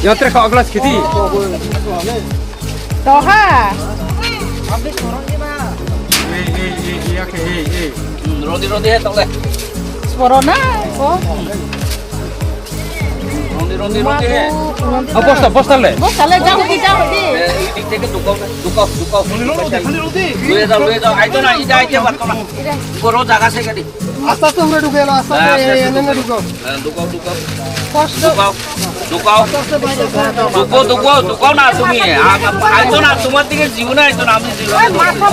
Yatre kau gelas kiti. Toha. Iya ke Roti ya toleh. Sporona. Oh. Roti he. Posta le. Bos kale jauh di. Ini থেকে দুকাও লয়ে যাও আইতো না ইটা আইতে পারতো না বড় জায়গা থেকে দি আস্তে আস্তে উড়ে ঢুকে এলো আস্তে আস্তে এনে ঢুকো Kos দুকাও না তুমি আইতো না তোমার দিকে জীবন আইতো না আমি জীবন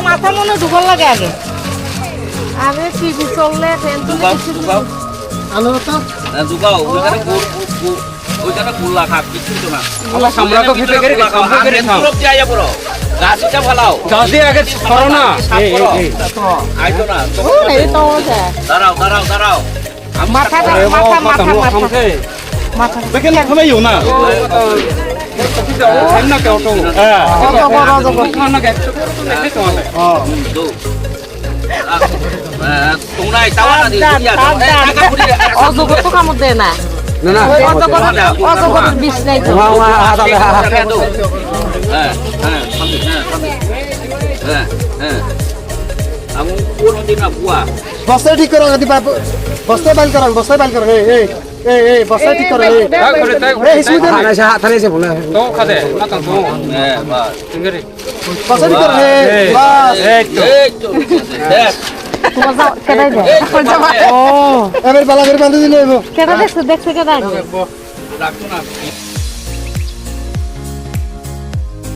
মাথা মনে ঢুকার লাগে আগে আরে টিভি চললে ফ্যান দুকাও আলো তো দুকাও ওইখানে গুল্লা খাক কিছু তো না Allah samra ko khete kare samra kare tham. সব যাইয়া পড়ো গাছটা ফালাও Jadi agak corona. আইতো না ও নেই তো যা দাঁড়াও মাথা Bikin nak kami yuk na. Kan nak kau tu. Kan nak kau tu nak kau tu. তোমরা তাওয়া না দিয়ে টাকা পুরি অজগর তো কামড় দেয় না Na na. অজগরের বিষ নাই তো আমি কোনদিন না বুয়া বস্তা ঠিক করো যদি বস্তা বাইল করো এই বস্তা ঠিক করো এই Tak boleh tak. এই সুদে Tu kade. Nak tu. বাস Tinggal. বস্তা ঠিক করো এই বাস এই তো দেখ তোমার যাও কেডাই দে ও এবার বালা করে বাঁধে দিলে কেডা দেখছে কেডা রাখো না